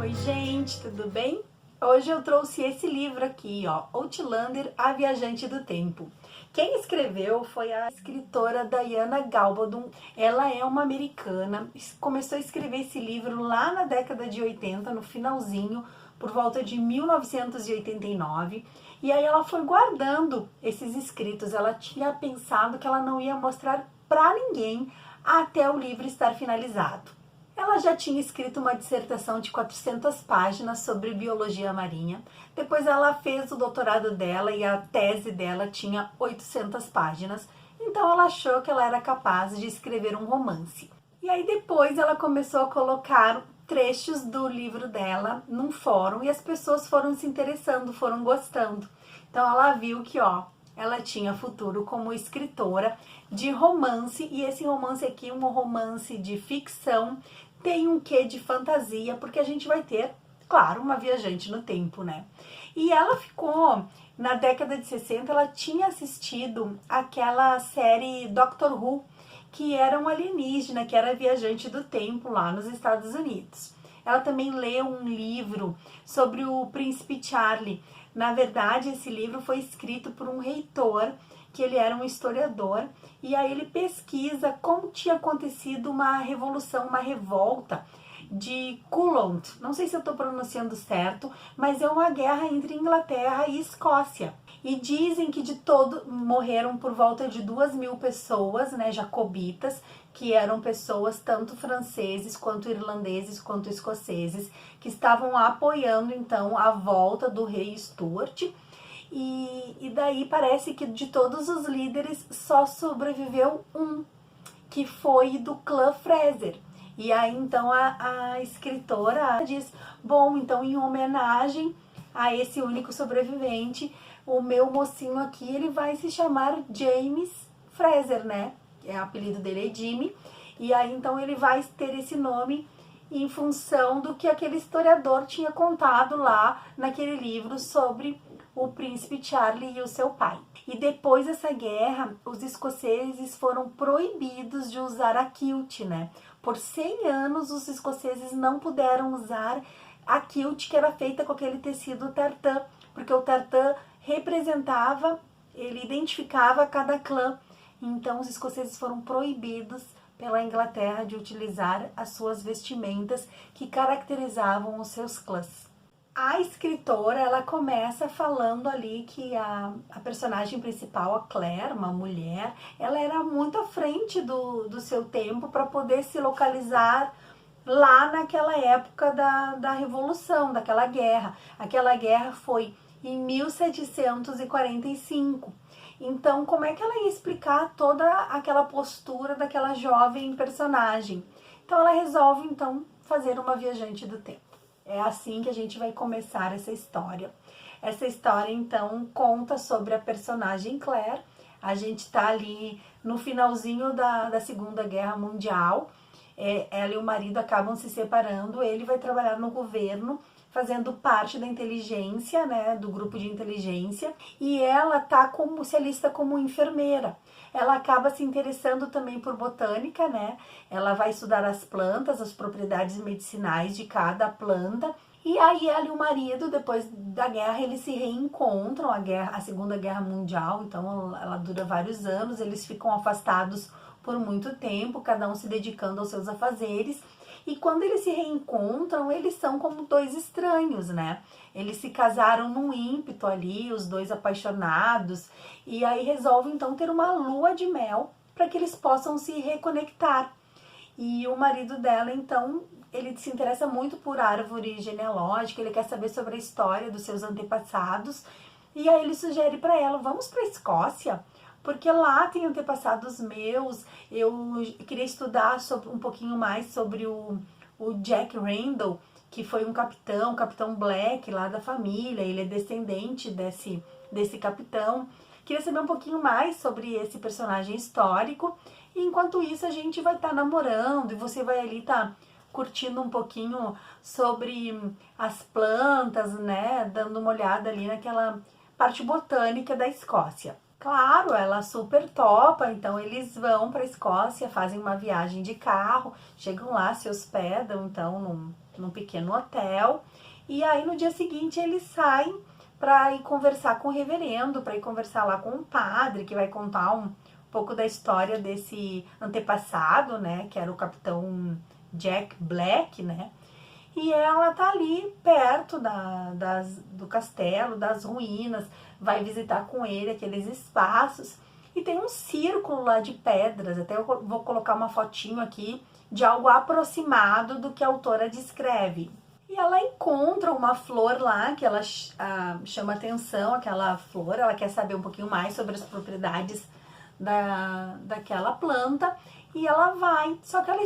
Oi gente, tudo bem? Hoje eu trouxe esse livro aqui, ó, Outlander, A Viajante do Tempo. Quem escreveu foi a escritora Diana Gabaldon. Ela é uma americana, começou a escrever esse livro lá na década de 80, no finalzinho, por volta de 1989. E aí ela foi guardando esses escritos. Ela tinha pensado que ela não ia mostrar para ninguém até o livro estar finalizado. Ela já tinha escrito uma dissertação de 400 páginas sobre biologia marinha. Depois ela fez o doutorado dela e a tese dela tinha 800 páginas. Então ela achou que ela era capaz de escrever um romance. E aí depois ela começou a colocar trechos do livro dela num fórum e as pessoas foram se interessando, foram gostando. Então ela viu que, ela tinha futuro como escritora de romance, e esse romance aqui, um romance de ficção, tem um quê de fantasia, porque a gente vai ter, claro, uma viajante no tempo, né? E ela ficou, na década de 60, ela tinha assistido aquela série Doctor Who, que era um alienígena, que era viajante do tempo lá nos Estados Unidos. Ela também leu um livro sobre o Príncipe Charlie. Na verdade, esse livro foi escrito por um reitor, que ele era um historiador, e aí ele pesquisa como tinha acontecido uma revolução, uma revolta de Coulomb. Não sei se eu estou pronunciando certo, mas é uma guerra entre Inglaterra e Escócia. E dizem que de todo morreram por volta de 2.000 pessoas, né, jacobitas, que eram pessoas tanto franceses, quanto irlandeses, quanto escoceses, que estavam apoiando então a volta do rei Stuart. E daí parece que de todos os líderes só sobreviveu um, que foi do clã Fraser. E aí então a escritora diz, bom, então em homenagem a esse único sobrevivente, o meu mocinho aqui, ele vai se chamar James Fraser, né? O apelido dele é Jimmy. E aí então ele vai ter esse nome em função do que aquele historiador tinha contado lá naquele livro sobre o príncipe Charlie e o seu pai. E depois dessa guerra, os escoceses foram proibidos de usar a kilt, né? Por 100 anos, os escoceses não puderam usar a kilt, que era feita com aquele tecido tartan, porque o tartan representava, ele identificava cada clã. Então, os escoceses foram proibidos pela Inglaterra de utilizar as suas vestimentas que caracterizavam os seus clãs. A escritora, ela começa falando ali que a personagem principal, a Claire, uma mulher, ela era muito à frente do seu tempo para poder se localizar lá naquela época da Revolução, daquela guerra. Aquela guerra foi em 1745. Então, como é que ela ia explicar toda aquela postura daquela jovem personagem? Então, ela resolve, então, fazer uma viajante do tempo. É assim que a gente vai começar essa história. Essa história, então, conta sobre a personagem Claire. A gente tá ali no finalzinho da Segunda Guerra Mundial. Ela e o marido acabam se separando. Ele vai trabalhar no governo, fazendo parte da inteligência, né, do grupo de inteligência. E ela tá se alista como enfermeira. Ela acaba se interessando também por botânica, né? Ela vai estudar as plantas, as propriedades medicinais de cada planta. E aí ela e o marido, depois da guerra, eles se reencontram, a Segunda Guerra Mundial, então ela dura vários anos, eles ficam afastados por muito tempo, cada um se dedicando aos seus afazeres. E quando eles se reencontram, eles são como dois estranhos, né? Eles se casaram num ímpeto ali, os dois apaixonados, e aí resolvem então ter uma lua de mel para que eles possam se reconectar. E o marido dela, então, ele se interessa muito por árvore genealógica, ele quer saber sobre a história dos seus antepassados, e aí ele sugere para ela, vamos para a Escócia? Porque lá tem antepassados meus, eu queria estudar um pouquinho mais sobre o Jack Randall, que foi um capitão Black lá da família, ele é descendente desse capitão. Queria saber um pouquinho mais sobre esse personagem histórico, e enquanto isso a gente vai estar namorando, e você vai ali estar curtindo um pouquinho sobre as plantas, né, dando uma olhada ali naquela parte botânica da Escócia. Claro, ela super topa, então eles vão para a Escócia, fazem uma viagem de carro, chegam lá, se hospedam então num pequeno hotel, e aí no dia seguinte eles saem para ir conversar com o reverendo, para ir conversar lá com o padre, que vai contar um pouco da história desse antepassado, né, que era o capitão Jack Black, né, e ela tá ali perto do castelo, das ruínas, vai visitar com ele aqueles espaços. E tem um círculo lá de pedras, até eu vou colocar uma fotinho aqui de algo aproximado do que a autora descreve. E ela encontra uma flor lá que ela chama atenção, aquela flor, ela quer saber um pouquinho mais sobre as propriedades daquela planta, e ela vai, só que ela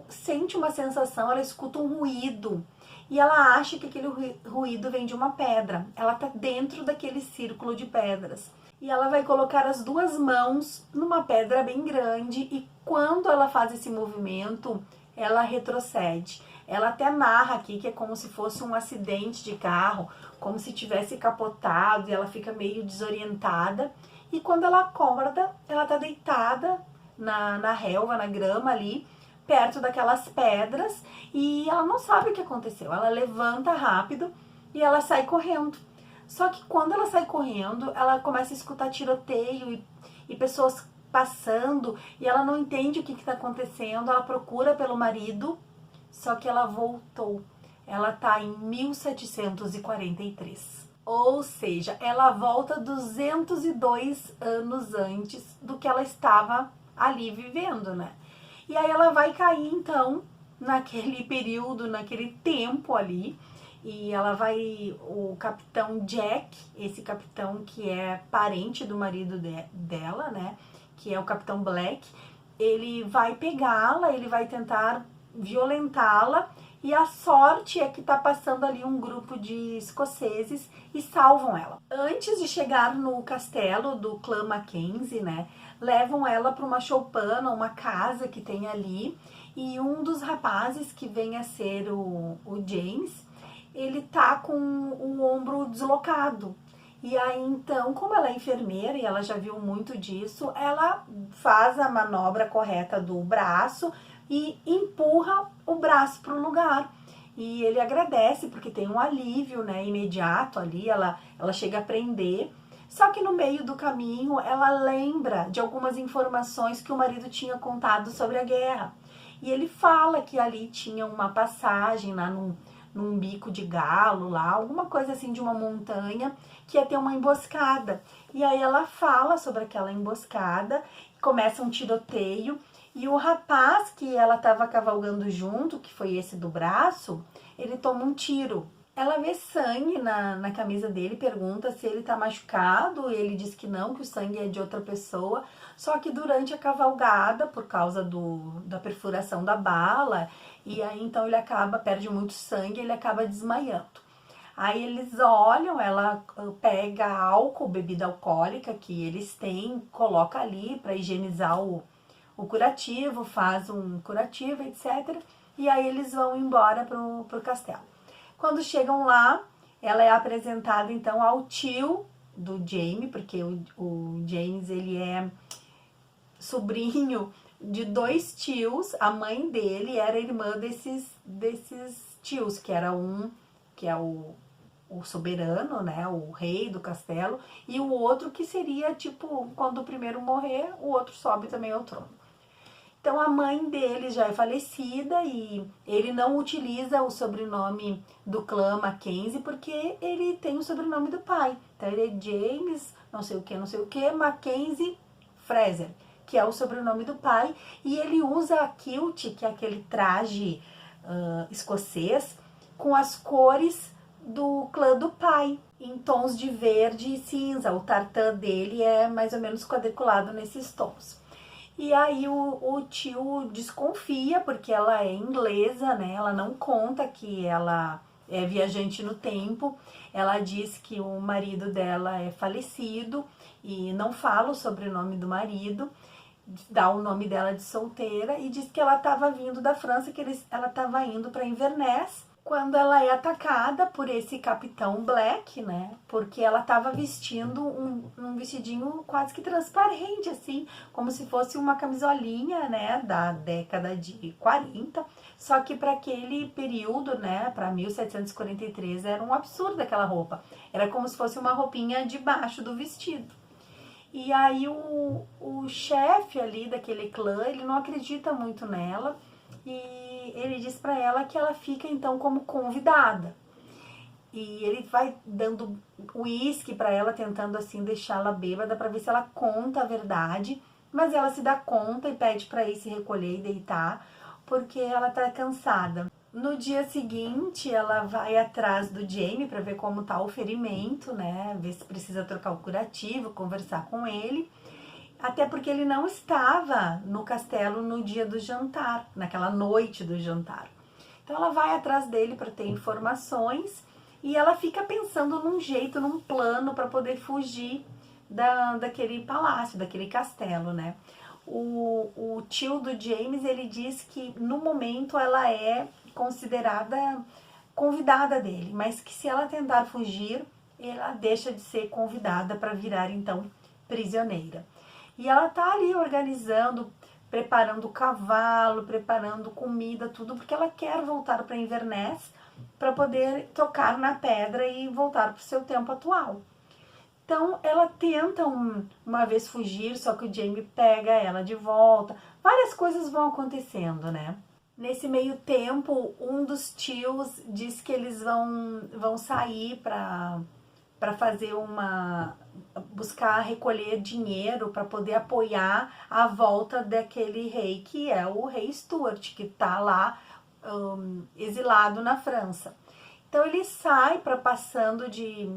sente uma sensação, ela escuta um ruído, e ela acha que aquele ruído vem de uma pedra. Ela tá dentro daquele círculo de pedras. E ela vai colocar as duas mãos numa pedra bem grande, e quando ela faz esse movimento, ela retrocede. Ela até narra aqui que é como se fosse um acidente de carro, como se tivesse capotado, e ela fica meio desorientada. E quando ela acorda, ela tá deitada na relva, na grama ali, perto daquelas pedras, e ela não sabe o que aconteceu. Ela levanta rápido e ela sai correndo. Só que quando ela sai correndo, ela começa a escutar tiroteio e pessoas passando, e ela não entende o que está acontecendo. Ela procura pelo marido, só que ela voltou. Ela tá em 1743. Ou seja, ela volta 202 anos antes do que ela estava ali vivendo, né? E aí ela vai cair, então, naquele período, naquele tempo ali, e ela vai, o capitão Jack, esse capitão que é parente do marido dela, né, que é o capitão Black, ele vai pegá-la, ele vai tentar violentá-la, e a sorte é que tá passando ali um grupo de escoceses e salvam ela. Antes de chegar no castelo do clã Mackenzie, né, levam ela para uma choupana, uma casa que tem ali, e um dos rapazes que vem a ser o James, ele tá com o ombro deslocado. E aí, então, como ela é enfermeira e ela já viu muito disso, ela faz a manobra correta do braço e empurra o braço para o lugar. E ele agradece, porque tem um alívio, né, imediato ali, ela chega a aprender. Só que no meio do caminho, ela lembra de algumas informações que o marido tinha contado sobre a guerra. E ele fala que ali tinha uma passagem lá num bico de galo, lá, alguma coisa assim de uma montanha, que ia ter uma emboscada. E aí ela fala sobre aquela emboscada, começa um tiroteio, e o rapaz que ela estava cavalgando junto, que foi esse do braço, ele toma um tiro. Ela vê sangue na camisa dele, pergunta se ele tá machucado, e ele diz que não, que o sangue é de outra pessoa. Só que durante a cavalgada, por causa da perfuração da bala, e aí então ele perde muito sangue, ele acaba desmaiando. Aí eles olham, ela pega álcool, bebida alcoólica que eles têm, coloca ali para higienizar o curativo, faz um curativo, etc. E aí eles vão embora pro castelo. Quando chegam lá, ela é apresentada então ao tio do Jaime, porque o James ele é sobrinho de 2 tios. A mãe dele era irmã desses tios, que era que é o soberano, né, o rei do castelo, e o outro que seria tipo, quando o primeiro morrer, o outro sobe também ao trono. Então a mãe dele já é falecida e ele não utiliza o sobrenome do clã Mackenzie porque ele tem o sobrenome do pai. Então ele é James, não sei o que, Mackenzie Fraser, que é o sobrenome do pai. E ele usa a kilt, que é aquele traje escocês, com as cores do clã do pai, em tons de verde e cinza. O tartan dele é mais ou menos quadriculado nesses tons. E aí o tio desconfia, porque ela é inglesa, né? Ela não conta que ela é viajante no tempo. Ela diz que o marido dela é falecido e não fala o sobrenome do marido, dá o nome dela de solteira e diz que ela estava vindo da França, que ela estava indo para Inverness. quando ela é atacada por esse Capitão Black, né? Porque ela estava vestindo um vestidinho quase que transparente, assim, como se fosse uma camisolinha, né, da década de 40. Só que para aquele período, né, para 1743, era um absurdo aquela roupa. Era como se fosse uma roupinha debaixo do vestido. E aí o chefe ali daquele clã, ele não acredita muito nela e ele diz para ela que ela fica então como convidada. E ele vai dando uísque para ela, tentando assim deixá-la bêbada para ver se ela conta a verdade, mas ela se dá conta e pede para ir se recolher e deitar, porque ela tá cansada. No dia seguinte, ela vai atrás do Jaime para ver como tá o ferimento, né? Ver se precisa trocar o curativo, conversar com ele. Até porque ele não estava no castelo no dia do jantar, naquela noite do jantar. Então ela vai atrás dele para ter informações e ela fica pensando num jeito, num plano para poder fugir daquele palácio, daquele castelo, né? O tio do James, ele diz que no momento ela é considerada convidada dele, mas que se ela tentar fugir, ela deixa de ser convidada para virar então prisioneira. E ela tá ali organizando, preparando o cavalo, preparando comida, tudo, porque ela quer voltar para Inverness para poder tocar na pedra e voltar para o seu tempo atual. Então ela tenta uma vez fugir, só que o Jaime pega ela de volta. Várias coisas vão acontecendo, né? Nesse meio tempo, um dos tios diz que eles vão sair para fazer buscar recolher dinheiro para poder apoiar a volta daquele rei que é o rei Stuart, que está lá exilado na França. Então ele sai para passando de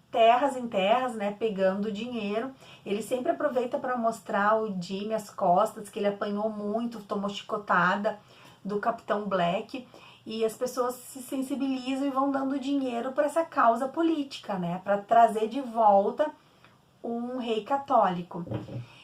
terras em terras, né, pegando dinheiro. Ele sempre aproveita para mostrar o Jimmy as costas, que ele apanhou muito, tomou chicotada do Capitão Black, e as pessoas se sensibilizam e vão dando dinheiro para essa causa política, né, para trazer de volta um rei católico.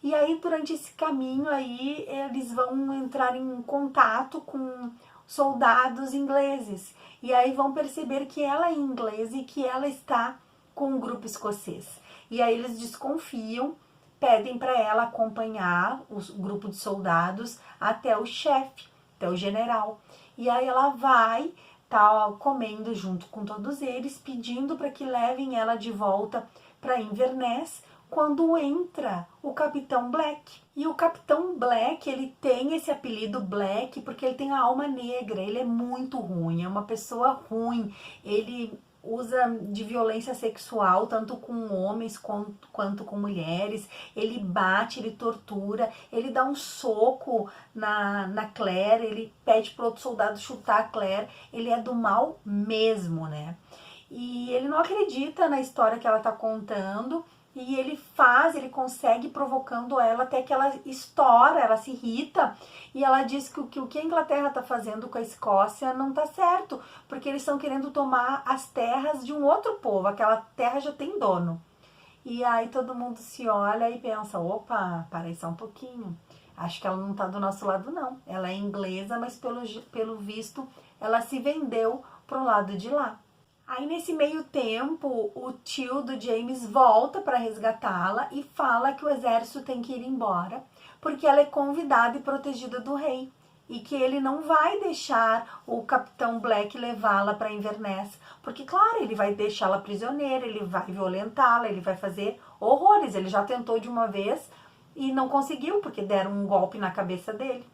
E aí, durante esse caminho aí, eles vão entrar em contato com soldados ingleses, e aí vão perceber que ela é inglesa e que ela está com um grupo escocês. E aí eles desconfiam, pedem para ela acompanhar o grupo de soldados até o chefe, até o general. E aí ela vai, tá comendo junto com todos eles, pedindo para que levem ela de volta para Inverness, quando entra o Capitão Black. E o Capitão Black, ele tem esse apelido Black porque ele tem a alma negra, ele é muito ruim, é uma pessoa ruim, ele usa de violência sexual, tanto com homens quanto com mulheres, ele bate, ele tortura, ele dá um soco na Claire, ele pede para outro soldado chutar a Claire, ele é do mal mesmo, né? E ele não acredita na história que ela tá contando, e ele consegue provocando ela até que ela estoura, ela se irrita e ela diz que o que a Inglaterra está fazendo com a Escócia não está certo, porque eles estão querendo tomar as terras de um outro povo, aquela terra já tem dono. E aí todo mundo se olha e pensa, opa, para aí só um pouquinho, acho que ela não está do nosso lado não, ela é inglesa, mas pelo visto ela se vendeu pro lado de lá. Aí nesse meio tempo, o tio do James volta para resgatá-la e fala que o exército tem que ir embora, porque ela é convidada e protegida do rei, e que ele não vai deixar o Capitão Black levá-la para Inverness, porque claro, ele vai deixá-la prisioneira, ele vai violentá-la, ele vai fazer horrores, ele já tentou de uma vez e não conseguiu, porque deram um golpe na cabeça dele.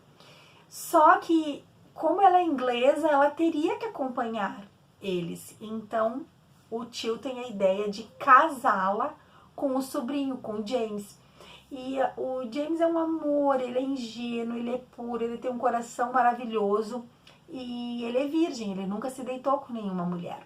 Só que, como ela é inglesa, ela teria que acompanhar eles. Então, o tio tem a ideia de casá-la com o sobrinho, com o James. E o James é um amor, ele é ingênuo, ele é puro, ele tem um coração maravilhoso e ele é virgem, ele nunca se deitou com nenhuma mulher.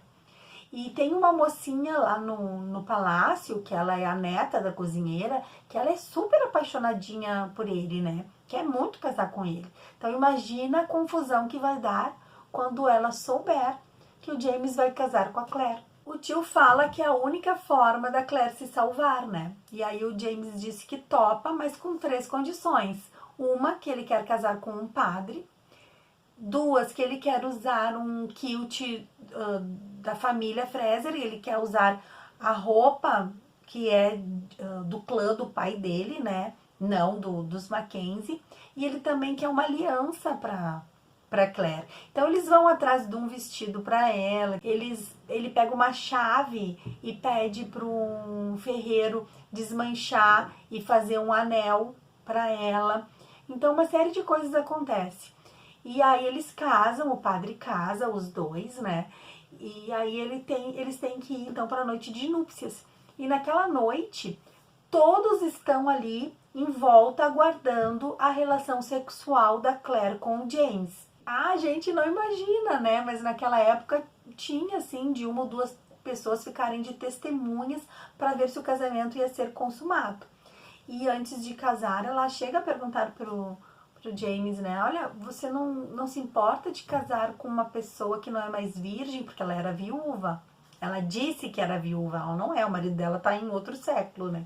E tem uma mocinha lá no palácio, que ela é a neta da cozinheira, que ela é super apaixonadinha por ele, né? Quer muito casar com ele. Então imagina a confusão que vai dar quando ela souber que o James vai casar com a Claire. O tio fala que é a única forma da Claire se salvar, né? E aí o James disse que topa, mas com 3 condições. Uma, que ele quer casar com um padre. duas que ele quer usar um kilt da família Fraser, e ele quer usar a roupa que é do clã do pai dele, né? Não dos Mackenzie. E ele também quer uma aliança para Claire. Então eles vão atrás de um vestido para ela. Ele pega uma chave e pede para um ferreiro desmanchar e fazer um anel para ela. Então uma série de coisas acontece. E aí eles casam, o padre casa os dois, né? E aí eles têm que ir então para a noite de núpcias. E naquela noite todos estão ali em volta aguardando a relação sexual da Claire com o James. A gente não imagina, né? Mas naquela época tinha, assim, de uma ou duas pessoas ficarem de testemunhas para ver se o casamento ia ser consumado. E antes de casar, ela chega a perguntar pro James, né? Olha, você não se importa de casar com uma pessoa que não é mais virgem, porque ela era viúva. Ela disse que era viúva, ela não é, o marido dela tá em outro século, né?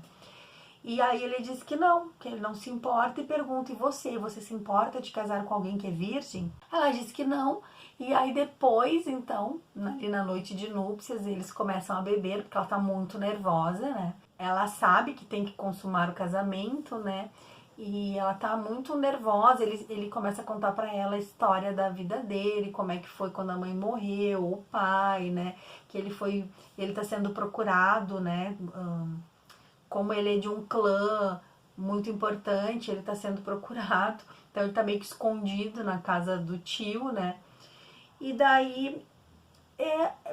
E aí ele diz que ele não se importa e pergunta, e você se importa de casar com alguém que é virgem? Ela diz que não, e aí depois, então, ali na noite de núpcias, eles começam a beber, porque ela tá muito nervosa, né? Ela sabe que tem que consumar o casamento, né? E ela tá muito nervosa, ele começa a contar pra ela a história da vida dele, como é que foi quando a mãe morreu, o pai, né? Que ele tá sendo procurado, né? Como ele é de um clã muito importante, ele tá sendo procurado, então ele tá meio que escondido na casa do tio, né? E daí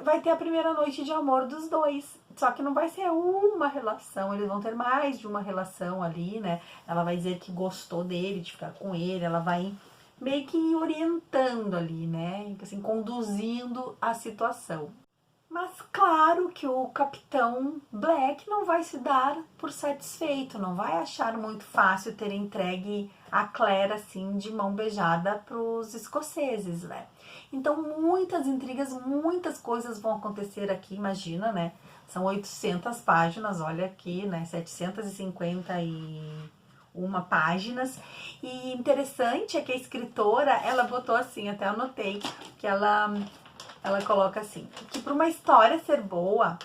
vai ter a primeira noite de amor dos dois. Só que não vai ser uma relação, eles vão ter mais de uma relação ali, né? Ela vai dizer que gostou dele, de ficar com ele, ela vai meio que orientando ali, né? Assim, conduzindo a situação. Mas claro que o Capitão Black não vai se dar por satisfeito, não vai achar muito fácil ter entregue a Claire assim de mão beijada para os escoceses, né? Então muitas intrigas, muitas coisas vão acontecer aqui, imagina, né? São 800 páginas, olha aqui, né? 751 páginas. E interessante é que a escritora, ela botou assim, até anotei, que ela coloca assim, que para uma história ser boa,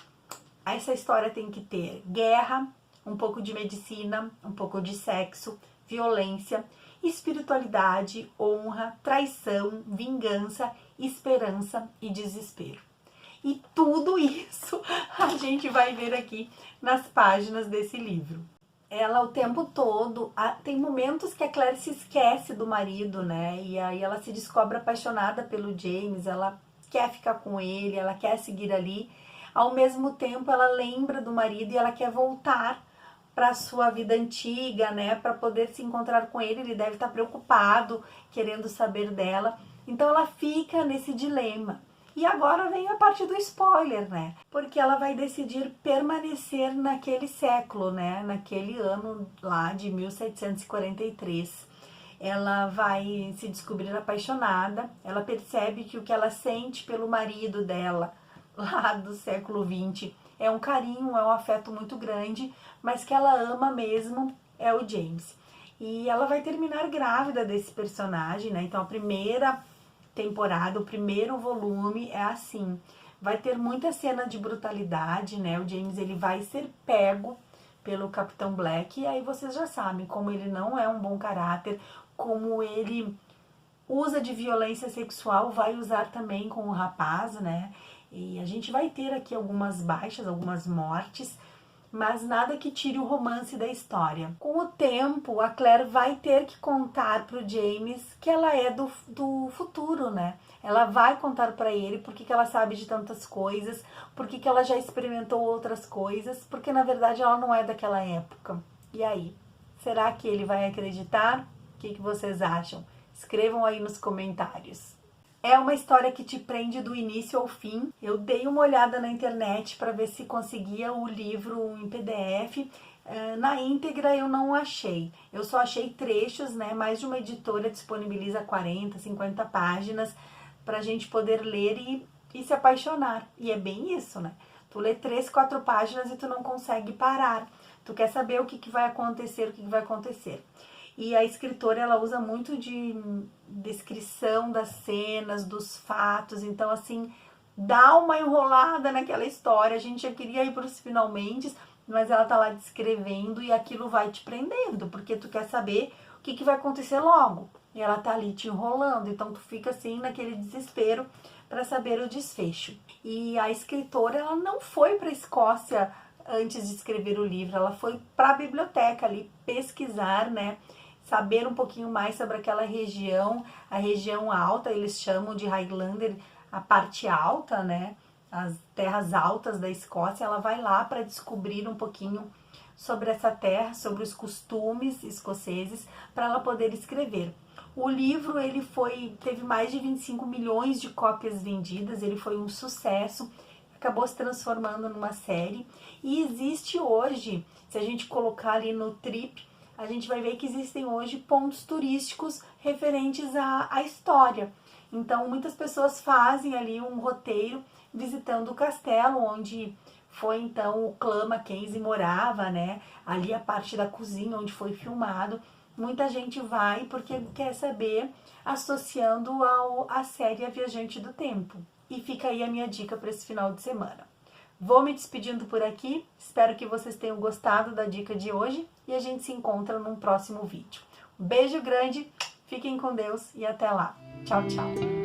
essa história tem que ter guerra, um pouco de medicina, um pouco de sexo, violência, espiritualidade, honra, traição, vingança, esperança e desespero. E tudo isso a gente vai ver aqui nas páginas desse livro. Ela o tempo todo, tem momentos que a Claire se esquece do marido, né? E aí ela se descobre apaixonada pelo James, ela quer ficar com ele, ela quer seguir ali. Ao mesmo tempo, ela lembra do marido e ela quer voltar para a sua vida antiga, né? Para poder se encontrar com ele. Ele deve estar preocupado, querendo saber dela. Então, ela fica nesse dilema. E agora vem a parte do spoiler, né? Porque ela vai decidir permanecer naquele século, né? Naquele ano lá de 1743. Ela vai se descobrir apaixonada, ela percebe que o que ela sente pelo marido dela, lá do século XX, é um carinho, é um afeto muito grande, mas que ela ama mesmo é o James. E ela vai terminar grávida desse personagem, né? Então a primeira temporada, o primeiro volume é assim. Vai ter muita cena de brutalidade, né? O James, ele vai ser pego pelo Capitão Black, e aí vocês já sabem como ele não é um bom caráter, como ele usa de violência sexual, vai usar também com o rapaz, né? E a gente vai ter aqui algumas baixas, algumas mortes, mas nada que tire o romance da história. Com o tempo, a Claire vai ter que contar pro James que ela é do futuro, né? Ela vai contar para ele porque que ela sabe de tantas coisas, porque que ela já experimentou outras coisas, porque na verdade ela não é daquela época. E aí? Será que ele vai acreditar? O que vocês acham? Escrevam aí nos comentários. É uma história que te prende do início ao fim. Eu dei uma olhada na internet para ver se conseguia o livro em PDF. Na íntegra eu não achei. Eu só achei trechos, né? Mais de uma editora disponibiliza 40, 50 páginas para a gente poder ler e se apaixonar. E é bem isso, né? Tu lê 3, 4 páginas e tu não consegue parar. Tu quer saber o que vai acontecer, o que vai acontecer. E a escritora, ela usa muito de descrição das cenas, dos fatos, então assim, dá uma enrolada naquela história. A gente já queria ir para os finalmente, mas ela tá lá descrevendo e aquilo vai te prendendo, porque tu quer saber o que vai acontecer logo. E ela tá ali te enrolando, então tu fica assim naquele desespero para saber o desfecho. E a escritora, ela não foi para a Escócia antes de escrever o livro, ela foi para a biblioteca ali pesquisar, né, saber um pouquinho mais sobre aquela região, a região alta, eles chamam de Highlander, a parte alta, né, as terras altas da Escócia. Ela vai lá para descobrir um pouquinho sobre essa terra, sobre os costumes escoceses, para ela poder escrever. O livro, ele teve mais de 25 milhões de cópias vendidas, ele foi um sucesso, acabou se transformando numa série, e existe hoje, se a gente colocar ali no Trip, a gente vai ver que existem hoje pontos turísticos referentes à história. Então, muitas pessoas fazem ali um roteiro visitando o castelo, onde foi então o clã Mackenzie morava, né? Ali a parte da cozinha onde foi filmado. Muita gente vai porque quer saber, associando à série A Viajante do Tempo. E fica aí a minha dica para esse final de semana. Vou me despedindo por aqui, espero que vocês tenham gostado da dica de hoje e a gente se encontra num próximo vídeo. Um beijo grande, fiquem com Deus e até lá. Tchau, tchau!